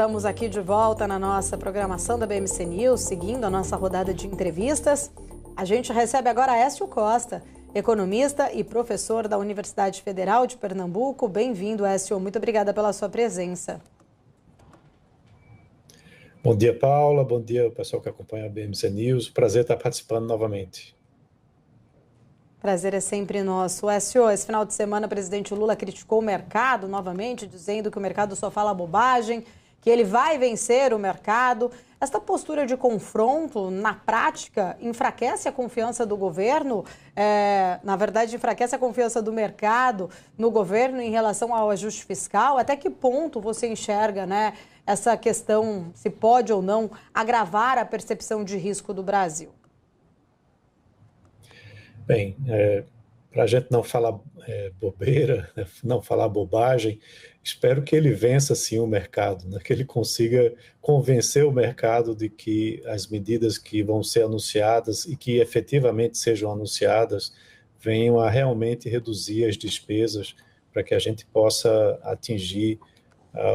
Estamos aqui de volta na nossa programação da BMC News, seguindo a nossa rodada de entrevistas. A gente recebe agora Écio Costa, economista e professor da Universidade Federal de Pernambuco. Bem-vindo, Écio. Muito obrigada pela sua presença. Bom dia, Paula. Bom dia, pessoal que acompanha a BMC News. Prazer estar participando novamente. Prazer é sempre nosso. Écio, esse final de semana o presidente Lula criticou o mercado novamente, dizendo que o mercado só fala bobagem, que ele vai vencer o mercado. Esta postura de confronto, na prática, enfraquece a confiança do governo? Na verdade, enfraquece a confiança do mercado no governo em relação ao ajuste fiscal? Até que ponto você enxerga, né, essa questão, se pode ou não, agravar a percepção de risco do Brasil? Bem, para a gente não falar bobeira, não falar bobagem, espero que ele vença sim o mercado, né? Que ele consiga convencer o mercado de que as medidas que vão ser anunciadas e que efetivamente sejam anunciadas venham a reduzir as despesas para que a gente possa atingir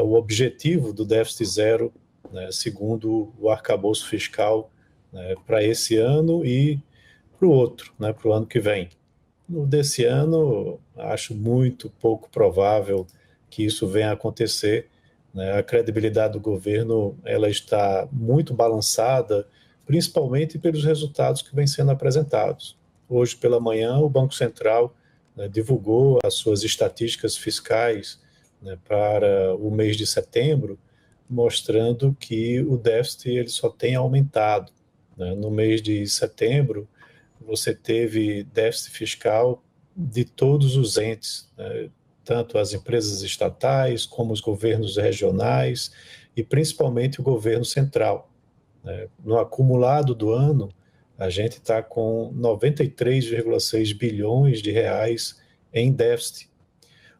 o objetivo do déficit zero, né, segundo o arcabouço fiscal, né, para esse ano e para o outro, né, para o ano que vem. No desse ano, acho muito pouco provável que isso venha a acontecer, né? A credibilidade do governo ela está muito balançada, principalmente pelos resultados que vêm sendo apresentados. Hoje pela manhã, o Banco Central, né, divulgou as suas estatísticas fiscais, né, para o mês de setembro, mostrando que o déficit ele só tem aumentado, né? No mês de setembro, você teve déficit fiscal de todos os entes, né? Tanto as empresas estatais, como os governos regionais e principalmente o governo central, né? No acumulado do ano, a gente está com 93,6 bilhões de reais em déficit.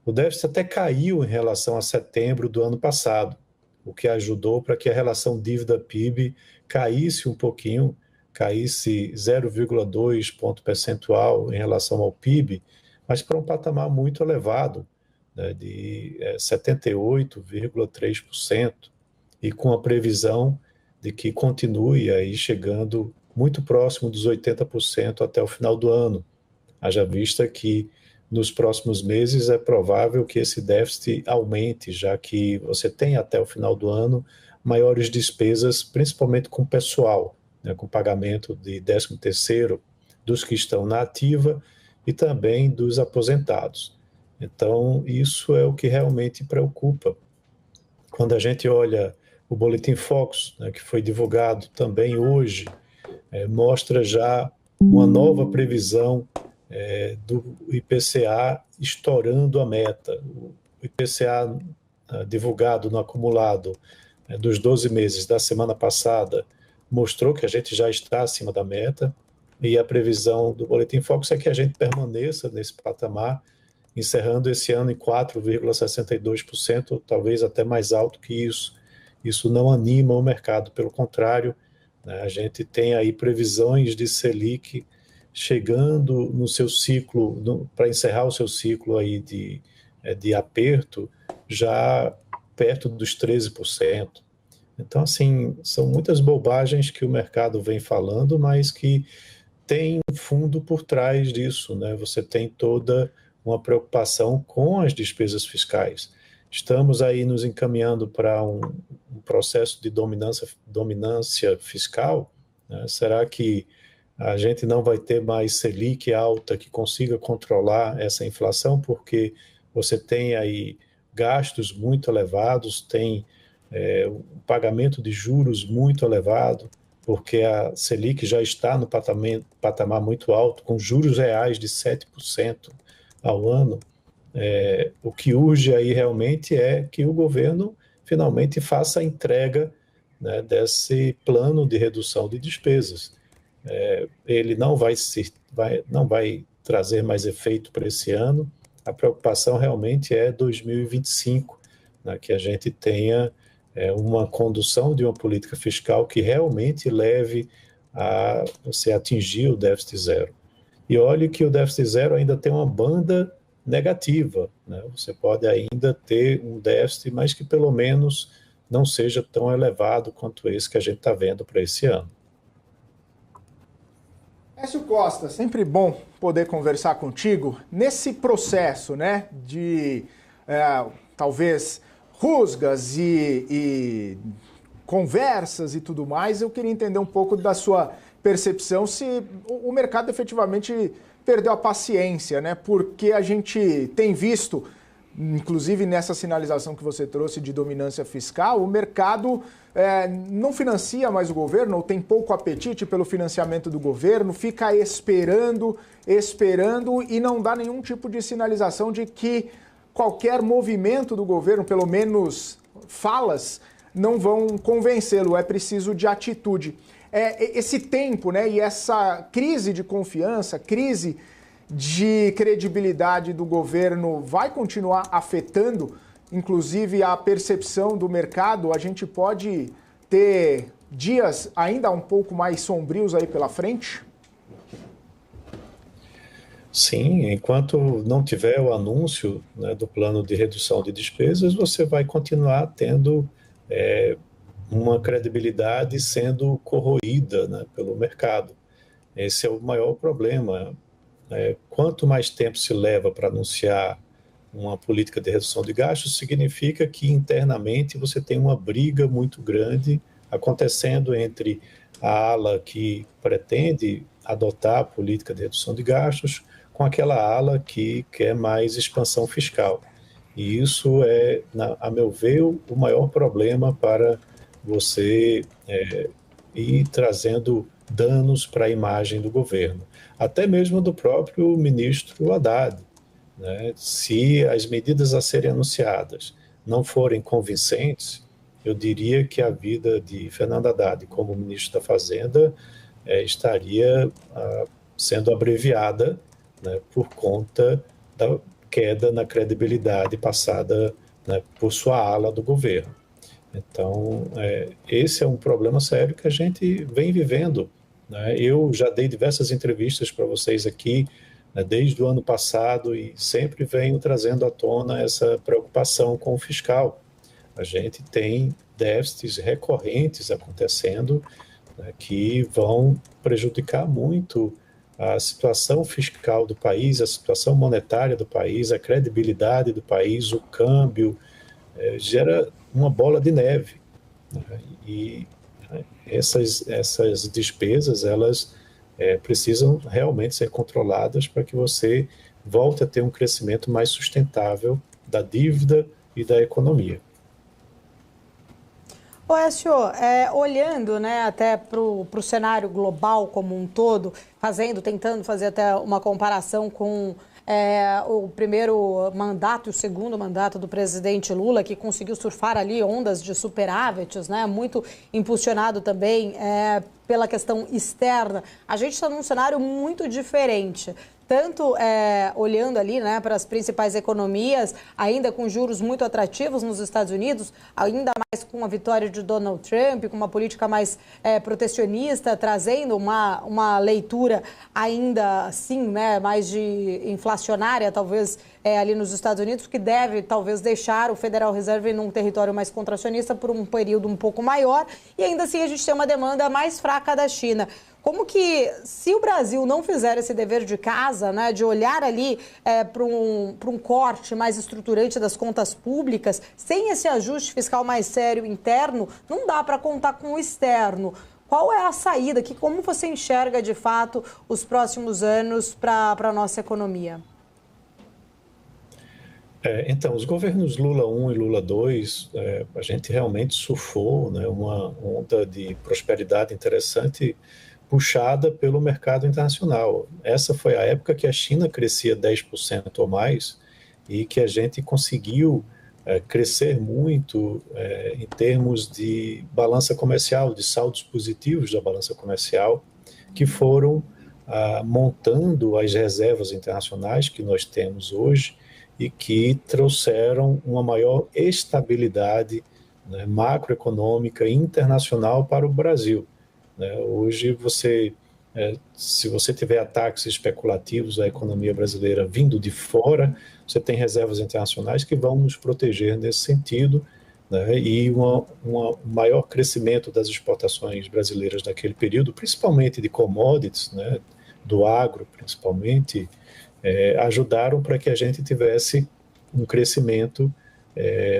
O déficit até caiu em relação a setembro do ano passado, o que ajudou para que a relação dívida-PIB caísse um pouquinho, caísse 0,2 ponto percentual em relação ao PIB, mas para um patamar muito elevado, né, de 78,3%, e com a previsão de que continue aí chegando muito próximo dos 80% até o final do ano. Haja vista que nos próximos meses é provável que esse déficit aumente, já que você tem até o final do ano maiores despesas, principalmente com pessoal, né, com pagamento de 13º dos que estão na ativa e também dos aposentados. Então, isso é o que realmente preocupa. Quando a gente olha o Boletim Focus, né, que foi divulgado também hoje, mostra já uma nova previsão do IPCA estourando a meta. O IPCA divulgado no acumulado dos 12 meses da semana passada mostrou que a gente já está acima da meta, e a previsão do Boletim Focus é que a gente permaneça nesse patamar, encerrando esse ano em 4,62%, ou talvez até mais alto que isso. Isso não anima o mercado, pelo contrário, né, a gente tem aí previsões de Selic chegando no seu ciclo, para encerrar o seu ciclo aí de aperto, já perto dos 13%. Então, assim, são muitas bobagens que o mercado vem falando, mas que tem um fundo por trás disso, né? Você tem toda uma preocupação com as despesas fiscais. Estamos aí nos encaminhando para um processo de dominância fiscal, né? Será que a gente não vai ter mais Selic alta que consiga controlar essa inflação? Porque você tem aí gastos muito elevados, tem um pagamento de juros muito elevado, porque a Selic já está no patamar muito alto, com juros reais de 7% ao ano. O que urge aí realmente é que o governo finalmente faça a entrega, né, desse plano de redução de despesas. Ele não vai trazer mais efeito para esse ano. A preocupação realmente é 2025, né, que a gente tenha uma condução de uma política fiscal que realmente leve a você atingir o déficit zero. E olhe que o déficit zero ainda tem uma banda negativa, né? Você pode ainda ter um déficit, mas que pelo menos não seja tão elevado quanto esse que a gente está vendo para esse ano. Écio Costa, sempre bom poder conversar contigo nesse processo, né, de talvez rusgas e conversas e tudo mais. Eu queria entender um pouco da sua percepção se o mercado efetivamente perdeu a paciência, né? Porque a gente tem visto, inclusive nessa sinalização que você trouxe de dominância fiscal, o mercado não financia mais o governo, ou tem pouco apetite pelo financiamento do governo, fica esperando e não dá nenhum tipo de sinalização de que qualquer movimento do governo, pelo menos falas, não vão convencê-lo, é preciso de atitude. Esse tempo, né, e essa crise de confiança, crise de credibilidade do governo vai continuar afetando, inclusive, a percepção do mercado? A gente pode ter dias ainda um pouco mais sombrios aí pela frente? Sim, enquanto não tiver o anúncio, né, do plano de redução de despesas, você vai continuar tendo uma credibilidade sendo corroída, né, pelo mercado. Esse é o maior problema. Quanto mais tempo se leva para anunciar uma política de redução de gastos, significa que internamente você tem uma briga muito grande acontecendo entre a ala que pretende adotar a política de redução de gastos com aquela ala que quer mais expansão fiscal. E isso é, a meu ver, o maior problema para você ir trazendo danos para a imagem do governo, até mesmo do próprio ministro Haddad, né? Se as medidas a serem anunciadas não forem convincentes, eu diria que a vida de Fernando Haddad como ministro da Fazenda estaria sendo abreviada, né, por conta da queda na credibilidade passada, né, por sua ala do governo. Então, esse é um problema sério que a gente vem vivendo, né? Eu já dei diversas entrevistas para vocês aqui, né, desde o ano passado, e sempre venho trazendo à tona essa preocupação com o fiscal. A gente tem déficits recorrentes acontecendo, né, que vão prejudicar muito a situação fiscal do país, a situação monetária do país, a credibilidade do país, o câmbio, gera uma bola de neve, né? E essas despesas, elas precisam realmente ser controladas para que você volte a ter um crescimento mais sustentável da dívida e da economia. Écio, olhando, né, até para o cenário global como um todo, tentando fazer até uma comparação com o primeiro mandato e o segundo mandato do presidente Lula, que conseguiu surfar ali ondas de superávites, né, muito impulsionado também pela questão externa. A gente está num cenário muito diferente. Tanto olhando ali, né, para as principais economias, ainda com juros muito atrativos nos Estados Unidos, ainda mais com a vitória de Donald Trump, com uma política mais protecionista, trazendo uma leitura ainda assim, né, mais de inflacionária, talvez, ali nos Estados Unidos, que deve talvez deixar o Federal Reserve num território mais contracionista por um período um pouco maior, e ainda assim a gente tem uma demanda mais fraca da China. Como que, se o Brasil não fizer esse dever de casa, né, de olhar ali para um corte mais estruturante das contas públicas, sem esse ajuste fiscal mais sério interno, não dá para contar com o externo. Qual é a saída? Como você enxerga, de fato, os próximos anos para a nossa economia? Então, os governos Lula 1 e Lula 2, a gente realmente surfou, né, uma onda de prosperidade interessante, puxada pelo mercado internacional. Essa foi a época que a China crescia 10% ou mais e que a gente conseguiu crescer muito em termos de balança comercial, de saldos positivos da balança comercial, que foram montando as reservas internacionais que nós temos hoje e que trouxeram uma maior estabilidade, né, macroeconômica e internacional para o Brasil. Hoje, se você tiver ataques especulativos à economia brasileira vindo de fora, você tem reservas internacionais que vão nos proteger nesse sentido, né, e um maior crescimento das exportações brasileiras naquele período, principalmente de commodities, né, do agro principalmente, ajudaram para que a gente tivesse um crescimento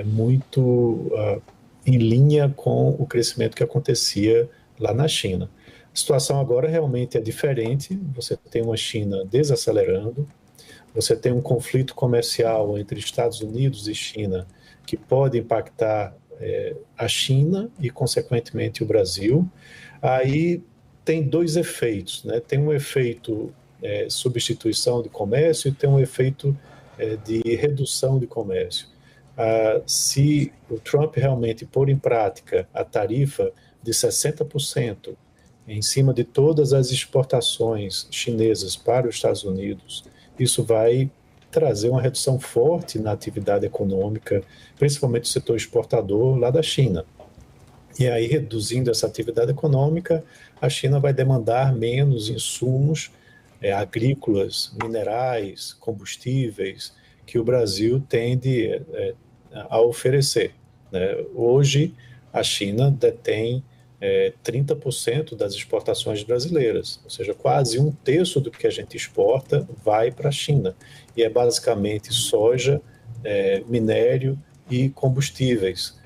muito em linha com o crescimento que acontecia lá na China. A situação agora realmente é diferente, você tem uma China desacelerando, você tem um conflito comercial entre Estados Unidos e China que pode impactar a China e, consequentemente, o Brasil. Aí tem dois efeitos, né? Tem um efeito substituição de comércio e tem um efeito de redução de comércio. Se o Trump realmente pôr em prática a tarifa de 60% em cima de todas as exportações chinesas para os Estados Unidos, isso vai trazer uma redução forte na atividade econômica, principalmente o setor exportador lá da China. E aí, reduzindo essa atividade econômica, a China vai demandar menos insumos agrícolas, minerais, combustíveis, que o Brasil tende a oferecer, né? Hoje, a China detém 30% das exportações brasileiras, ou seja, quase 1/3 do que a gente exporta vai para a China, e é basicamente soja, minério e combustíveis,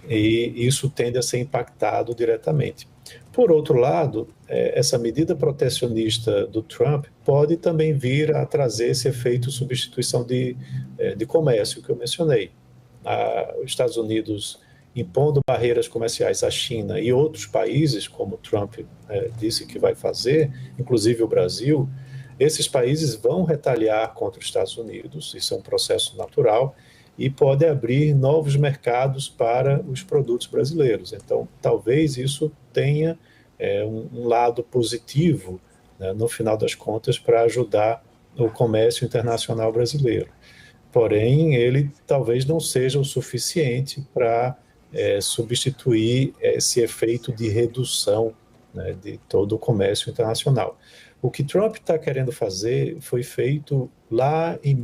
e isso tende a ser impactado diretamente. Por outro lado, essa medida protecionista do Trump pode também vir a trazer esse efeito de substituição de comércio que eu mencionei. Os Estados Unidos impondo barreiras comerciais à China e outros países, como Trump disse que vai fazer, inclusive o Brasil, esses países vão retaliar contra os Estados Unidos, isso é um processo natural, e pode abrir novos mercados para os produtos brasileiros. Então, talvez isso tenha um lado positivo, né, no final das contas, para ajudar o comércio internacional brasileiro. Porém, ele talvez não seja o suficiente para substituir esse efeito de redução, né, de todo o comércio internacional. O que Trump está querendo fazer foi feito lá em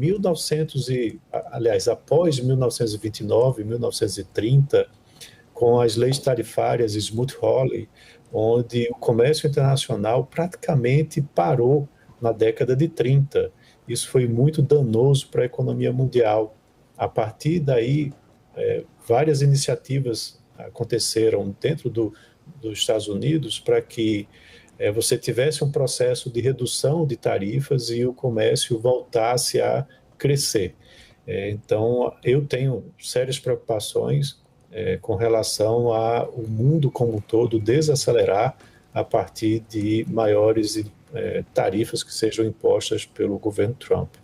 após 1929, 1930, com as leis tarifárias Smoot-Hawley, onde o comércio internacional praticamente parou na década de 30. Isso foi muito danoso para a economia mundial. A partir daí, várias iniciativas aconteceram dentro dos Estados Unidos para que você tivesse um processo de redução de tarifas e o comércio voltasse a crescer. Então, eu tenho sérias preocupações com relação ao mundo como um todo desacelerar a partir de maiores tarifas que sejam impostas pelo governo Trump.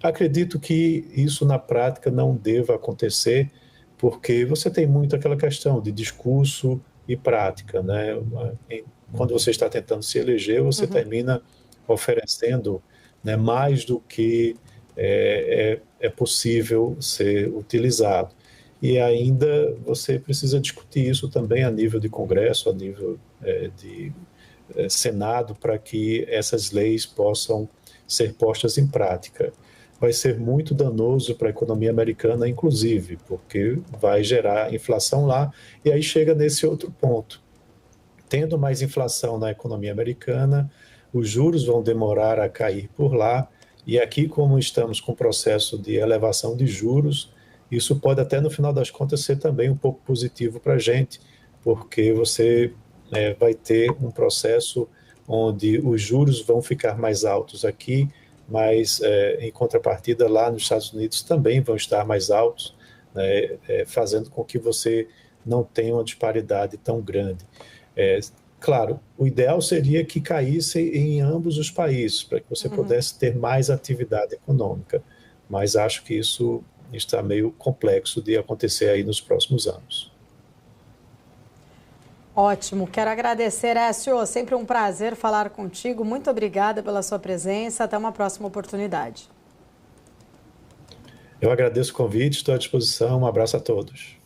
Acredito que isso na prática não deva acontecer, porque você tem muito aquela questão de discurso e prática, né? Quando você está tentando se eleger, você termina oferecendo, né, mais do que é possível ser utilizado. E ainda você precisa discutir isso também a nível de Congresso, a nível de Senado, para que essas leis possam ser postas em prática. Vai ser muito danoso para a economia americana, inclusive, porque vai gerar inflação lá, e aí chega nesse outro ponto. Tendo mais inflação na economia americana, os juros vão demorar a cair por lá, e aqui, como estamos com o processo de elevação de juros, isso pode até, no final das contas, ser também um pouco positivo para a gente, porque você vai ter um processo onde os juros vão ficar mais altos aqui, mas, em contrapartida, lá nos Estados Unidos também vão estar mais altos, né, fazendo com que você não tenha uma disparidade tão grande. Claro, o ideal seria que caísse em ambos os países, para que você pudesse ter mais atividade econômica, mas acho que isso está meio complexo de acontecer aí nos próximos anos. Ótimo, quero agradecer, Écio, sempre um prazer falar contigo, muito obrigada pela sua presença, até uma próxima oportunidade. Eu agradeço o convite, estou à disposição, um abraço a todos.